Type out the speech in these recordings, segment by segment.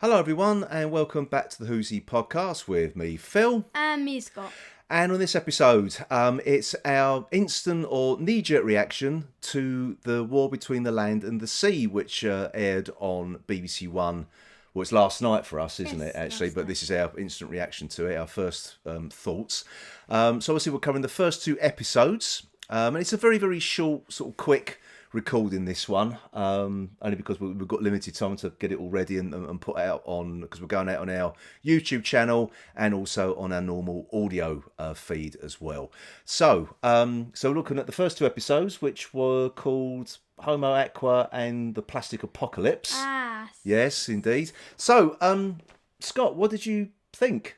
Hello everyone and welcome back to the Who'sy podcast with me, Phil. And me, Scott. And on this episode, it's our instant or knee-jerk reaction to the war between the land and the sea, which aired on BBC One. Well, it's last night for us, isn't it, actually? But this is our instant reaction to it, our first thoughts. So obviously we're covering the first two episodes. And it's a very, very short, sort of quick recording this one, only because we've got limited time to get it all ready and put out on, because we're going out on our YouTube channel and also on our normal audio feed as well. So looking at the first two episodes, which were called Homo Aqua and the Plastic Apocalypse. Yes, indeed. So, Scott, what did you think?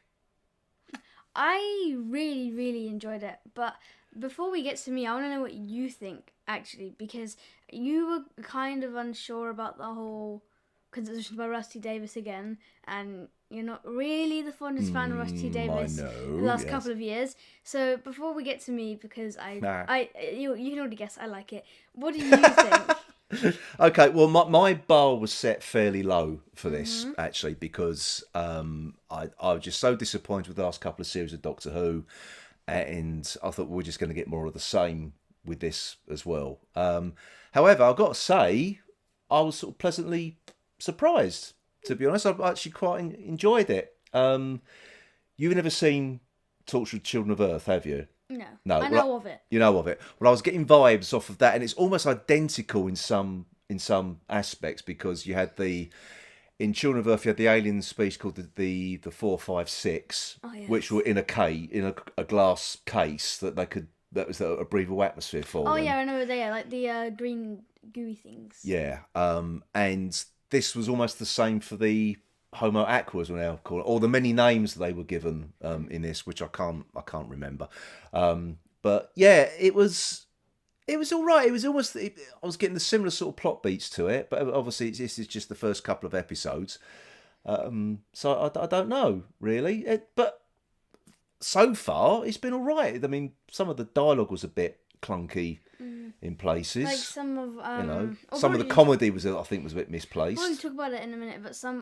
I really, really enjoyed it. But before we get to me, I want to know what you think, actually, because you were kind of unsure about the whole consideration by Rusty Davis again, and you're not really the fondest fan of Rusty Davis I know, the last couple of years. So before we get to me, because you can already guess I like it. What do you think? Okay, well, my bar was set fairly low for this, actually, because I was just so disappointed with the last couple of series of Doctor Who, and I thought we're just going to get more of the same with this as well. However, I've got to say, I was sort of pleasantly surprised, to be honest. I've actually quite enjoyed it. You've never seen Tortured Children of Earth, have you? No, I know of it. You know of it. Well, I was getting vibes off of that, and it's almost identical in some aspects, because you had in Children of Earth, you had the alien species called the 456, which were in a glass case that was a breathable atmosphere for them. Oh yeah, I know they are, like the green gooey things. Yeah, and this was almost the same for the Homo Aqua, as we now call it, or the many names they were given in this, which I can't remember. But yeah, it was all right. It was almost, I was getting the similar sort of plot beats to it, but obviously this is just the first couple of episodes, so I don't know really. But so far it's been all right. I mean, some of the dialogue was a bit clunky in places. Like some of some of the comedy was a bit misplaced. We'll talk about it in a minute, but some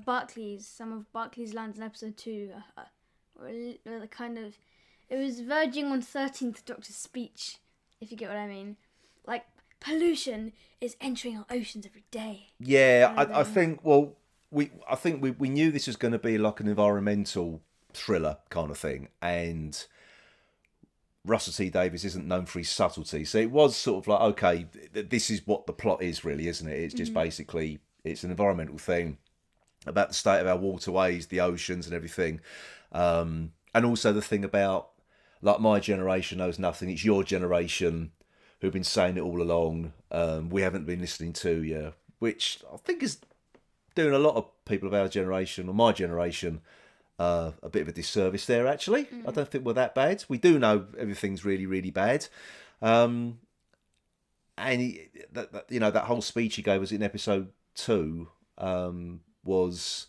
Barclays, some of Barclays' lines in episode 2 were the kind of, it was verging on 13th Doctor's speech, if you get what I mean. Like, pollution is entering our oceans every day. Yeah, I think we knew this was going to be like an environmental thriller kind of thing, and Russell T Davies isn't known for his subtlety, so it was sort of like, okay, this is what the plot is really, isn't it? It's just basically, it's an environmental thing about the state of our waterways, the oceans and everything, and also the thing about, like, my generation knows nothing, it's your generation who've been saying it all along, we haven't been listening to you, which I think is doing a lot of people of our generation, or my generation, a bit of a disservice there, actually. I don't think we're that bad. We do know everything's really, really bad. And that whole speech he gave us in episode 2 was,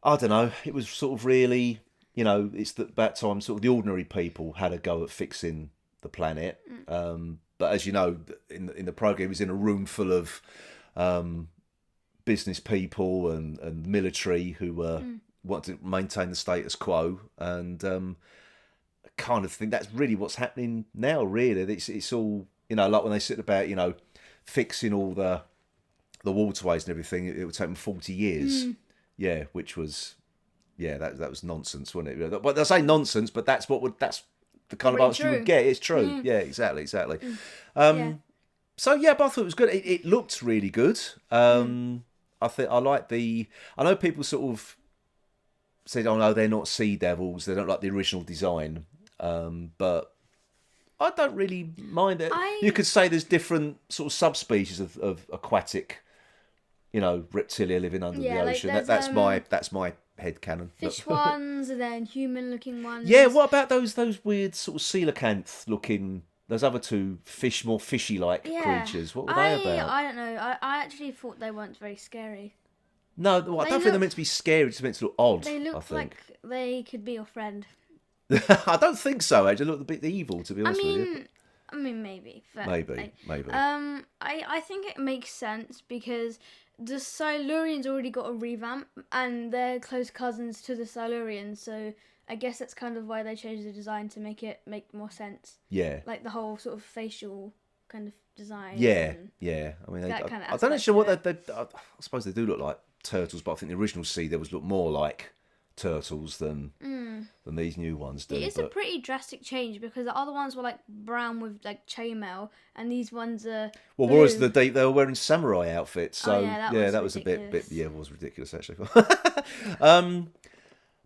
I don't know, it was sort of really, it's about time sort of the ordinary people had a go at fixing the planet. But as you know, in the programme, he was in a room full of business people and military who were want to maintain the status quo, and I kind of think that's really what's happening now. Really, it's all, like when they sit about fixing all the waterways and everything. It would take them 40 years. Yeah, which was that was nonsense, wasn't it? But I say nonsense, but that's the kind of answer you would get. It's true. Yeah, exactly. So yeah, but I thought it was good. It looked really good. I think I know people sort of said, oh no, they're not sea devils, they don't like the original design, but I don't really mind it. You could say there's different sort of subspecies of aquatic, reptilia living under the ocean. Like that's my headcanon. Fish ones, and then human looking ones. Yeah, what about those weird sort of coelacanth looking, those other two more fishy like creatures? What were they about? I don't know. I actually thought they weren't very scary. No, I don't think they're meant to be scary. It's meant to look odd. They look like they could be your friend. I don't think so, Ed. They look a bit evil, to be honest with you. I mean, maybe. But maybe. I think it makes sense because the Silurians already got a revamp, and they're close cousins to the Silurians, so I guess that's kind of why they changed the design to make more sense. Yeah. Like the whole sort of facial kind of design. Yeah, and yeah. I mean, that kind of I don't know aspect what to I suppose they do look like turtles, but I think the original sea devils look more like turtles than these new ones do. It is a pretty drastic change because the other ones were like brown with like chainmail, and these ones are well, blue. whereas they were wearing samurai outfits, so Oh, yeah, that was a bit ridiculous. yeah, it was ridiculous actually.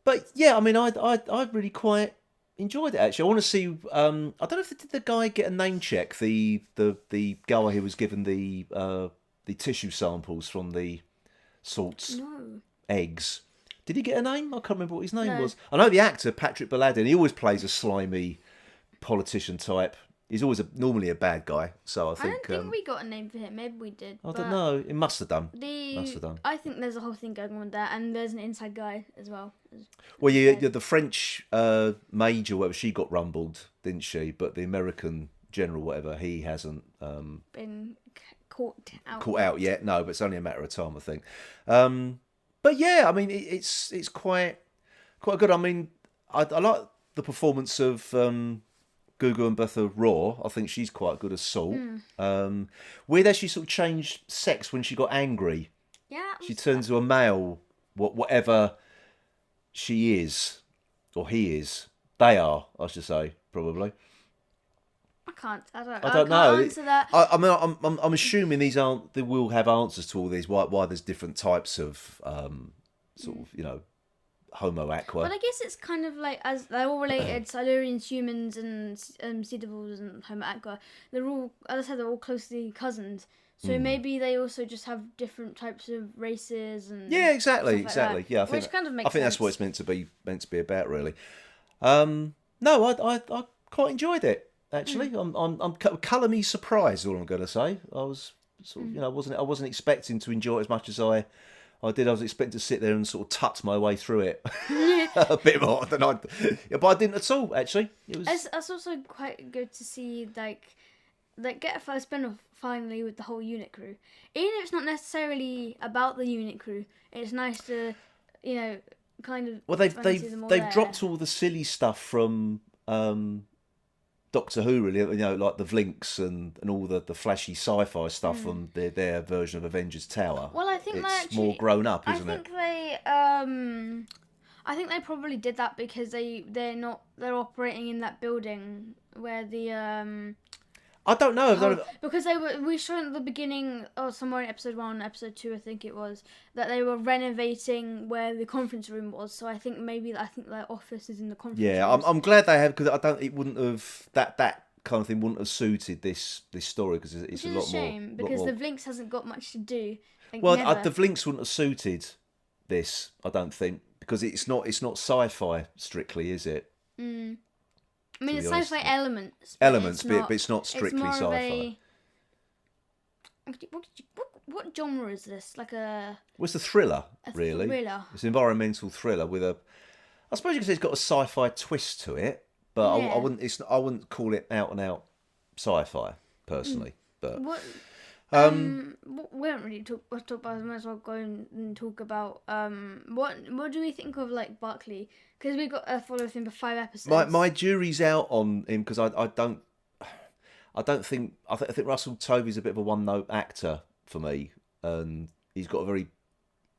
But yeah, I mean, I really quite enjoyed it actually. I want to see. I don't know if did the guy get a name check. The guy who was given the tissue samples from the salt's No. eggs. Did he get a name? I can't remember what his name No. was. I know the actor Patrick Balladin. He always plays a slimy politician type. He's always normally a bad guy. So I think. I don't think we got a name for him. Maybe we did. I don't know. It must have done. Must have done. I think there's a whole thing going on there, and there's an inside guy as well. Well, yeah, the French major, whatever, she got rumbled, didn't she? But the American general, whatever, he hasn't Been caught out. caught out yet. No, but it's only a matter of time, I think. But yeah, I mean, it's quite good. I mean, I like the performance of Gugu and Bertha Raw. I think she's quite good as Salt. Weird as she sort of changed sex when she got angry. Yeah. She turns to a male, whatever she is, or he is. They are, I should say, probably. I don't can't know. answer that. I mean, I'm assuming they will have answers to all these. Why there's different types of sort of Homo Aqua. But I guess it's kind of like, as they're all related, Silurians, humans, and sea devils and Homo Aqua. They're all, as I said, they're all closely cousins. So maybe they also just have different types of races and yeah, exactly. That, yeah, which kind of makes sense. that's what it's meant to be about, really. No, I quite enjoyed it actually. I'm colour me surprised. All I'm going to say. I was sort of I wasn't expecting to enjoy it as much as I did. I was expecting to sit there and sort of tut my way through it a bit more than but I didn't at all. Actually, it was. It's also quite good to see like get a first spin-off finally with the whole unit crew. Even if it's not necessarily about the unit crew, it's nice to kind of. Well, they've dropped all the silly stuff from Doctor Who, really. Like the Vlinks and all the flashy sci-fi stuff from their version of Avengers Tower. Well, I think it's more grown up, isn't it? I think they probably did that because they're operating in that building where the I don't know. because we showed at the beginning, or somewhere in episode 1, episode 2, I think it was, that they were renovating where the conference room was. So I think their office is in the conference room. Yeah, I'm glad they have, because it wouldn't have that kind of thing wouldn't have suited this story, because it's a lot more. Which is a shame because the Vlinks hasn't got much to do. The Vlinks wouldn't have suited this, I don't think, because it's not sci-fi strictly, is it? I mean, it's sci-fi elements. But it's not strictly it's more sci-fi. What genre is this? Like a... Well, it's a thriller, really. Thriller. It's an environmental thriller with a... I suppose you could say it's got a sci-fi twist to it, but yeah. I wouldn't call it out-and-out sci-fi, personally. But we haven't really talked about it. I might as well go and talk about what do we think of like Barkley? Because we've got a follow him for 5 episodes. My jury's out on him because I think Russell Tovey's a bit of a one-note actor for me, and he's got a very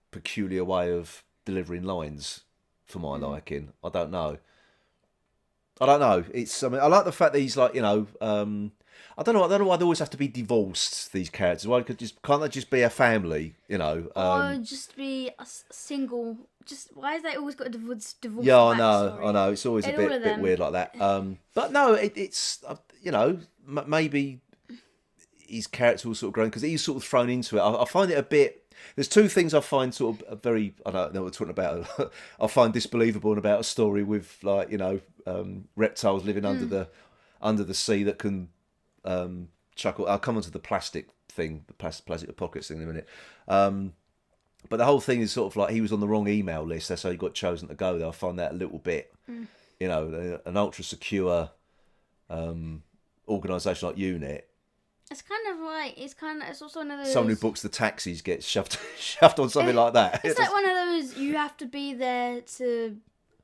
peculiar way of delivering lines for my liking. I don't know. It's I like the fact that he's like I don't know why they always have to be divorced, these characters. Why can't they just be a family, or just be a single. Why has they always got a divorce? Yeah, I know. It's always a bit weird like that. But no, it's maybe his character will sort of grow because he's sort of thrown into it. I find it a bit. There's 2 things I find sort of very. I don't know what we're talking about. I find disbelievable about a story with reptiles living under the sea that can. Chuckle. I'll come on to the plastic thing, the plastic apocalypse thing in a minute. But the whole thing is sort of like he was on the wrong email list. That's how he got chosen to go there. I find that a little bit, an ultra secure organisation like UNIT It's also one of those. Someone who books the taxis gets shoved on something like that. It's like one of those you have to be there to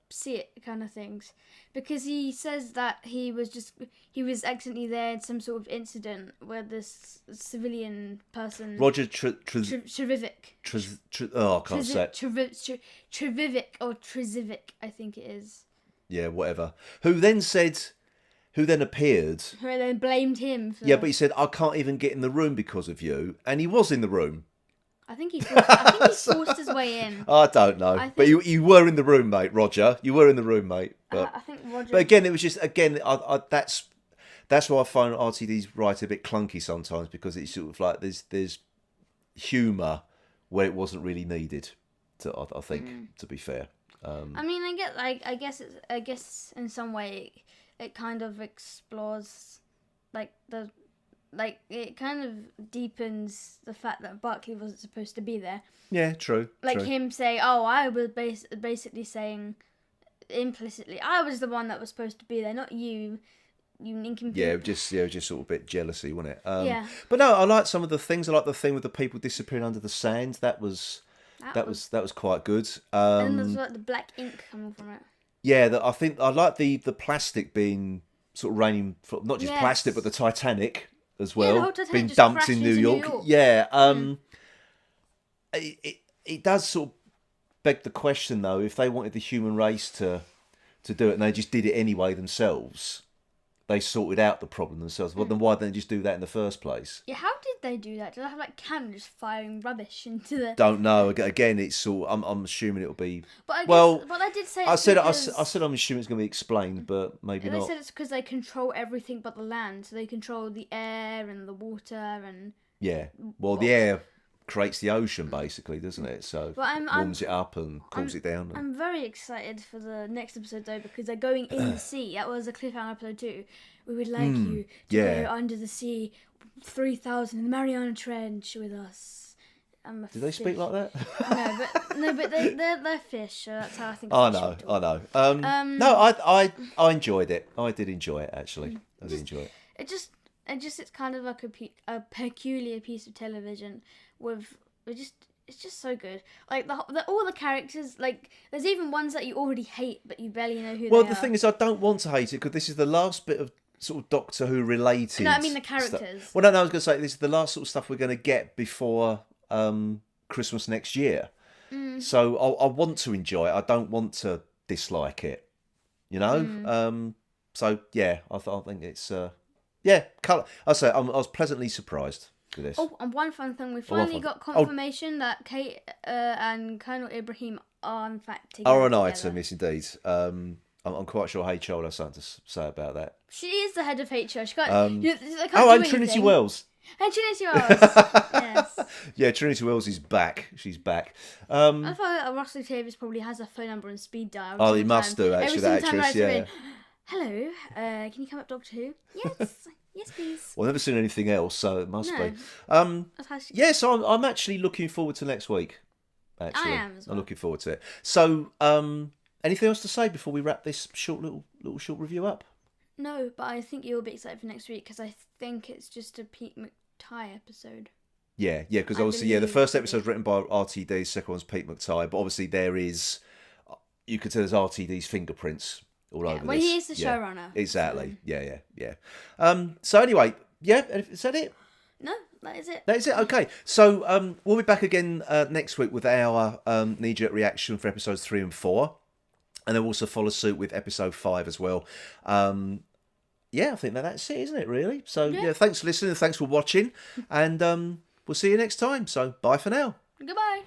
see it kind of things, because he says that he was accidentally there in some sort of incident where this civilian person Roger Trevivic. I can't say it. Trevivic or Trezivic, I think it is. Yeah, whatever. Who then appeared. Who then blamed him for... Yeah, but he said, I can't even get in the room because of you. And he was in the room. I think he forced his way in. I don't know. But you were in the room, mate, Roger. You were in the room, mate. But, I think Roger... But again, it was just, that's why I find RTD's writing a bit clunky sometimes, because it's sort of like there's humour where it wasn't really needed, I think, to be fair. I mean, I guess in some way it kind of explores it kind of deepens the fact that Barkley wasn't supposed to be there. Yeah, true. Him say, "Oh, I was basically saying implicitly, I was the one that was supposed to be there, not you, you nincompoop." Yeah, just sort of a bit jealousy, wasn't it? Yeah. But no, I like some of the things. I like the thing with the people disappearing under the sand. That was quite good. And then there's like the black ink coming from it. Yeah, I think I like the plastic being sort of raining, not just plastic, but the Titanic as well, the whole Titanic being just dumped in New crashed into York. New York. Yeah, it does sort of beg the question though, if they wanted the human race to do it and they just did it anyway themselves, they sorted out the problem themselves. Well, then why didn't they just do that in the first place? Yeah, how did they do that? Did they have like cannons just firing rubbish into the... Don't know. Again, it's sort. I'm assuming it'll be. But I guess, but I did say. I said I'm assuming it's going to be explained, but maybe they not. said it's because they control everything but the land, so they control the air and the water and. Yeah. Well, the air creates the ocean, basically, doesn't it? So warms it up and cools it down. I'm very excited for the next episode though, because they're going in the sea. That was a cliffhanger episode too. We would like you to go under the sea, 3,000 in the Mariana Trench with us. Do they speak like that? No, but they're fish, so that's how I think. I know. No, I enjoyed it. I did enjoy it actually. I did enjoy it. It's kind of like a peculiar piece of television with it's just so good. Like all the characters, like there's even ones that you already hate but you barely know who they are. Well, the thing is, I don't want to hate it because this is the last bit of sort of Doctor Who related. No, I mean the characters. Stuff. Well, no, I was going to say this is the last sort of stuff we're going to get before Christmas next year. So I want to enjoy it. I don't want to dislike it. You know. So yeah, I think it's colour. I was pleasantly surprised with this. Oh, and one fun thing, we finally got confirmation that Kate and Colonel Ibrahim are in fact together. Are an item, yes indeed. I'm quite sure HR will have something to say about that. She is the head of HR. She can't. And Trinity Wells. And Trinity Wells. Yes. Yeah, Trinity Wells is back. She's back. I thought that Russell Davies probably has a phone number on speed dial. Oh, he must do actually. That actress, yeah. Hello, can you come up Doctor Who? Yes. Yes, please. Well, I've never seen anything else, so it must be. Yes, so I'm actually looking forward to next week. Actually, I am as well. I'm looking forward to it. So, anything else to say before we wrap this short review up? No, but I think you'll be excited for next week because I think it's just a Pete McTighe episode. Yeah, because obviously, the first episode's written by RTD, the second one's Pete McTighe, but obviously you could tell there's RTD's fingerprints all over this. Well, he is the showrunner. Exactly. So. Yeah. So anyway, is that it? No, that is it. That is it. Okay. So we'll be back again next week with our knee-jerk reaction for episodes 3 and 4, and then we'll also follow suit with episode 5 as well. I think that's it, isn't it? Really. So thanks for listening. Thanks for watching, and we'll see you next time. So bye for now. Goodbye.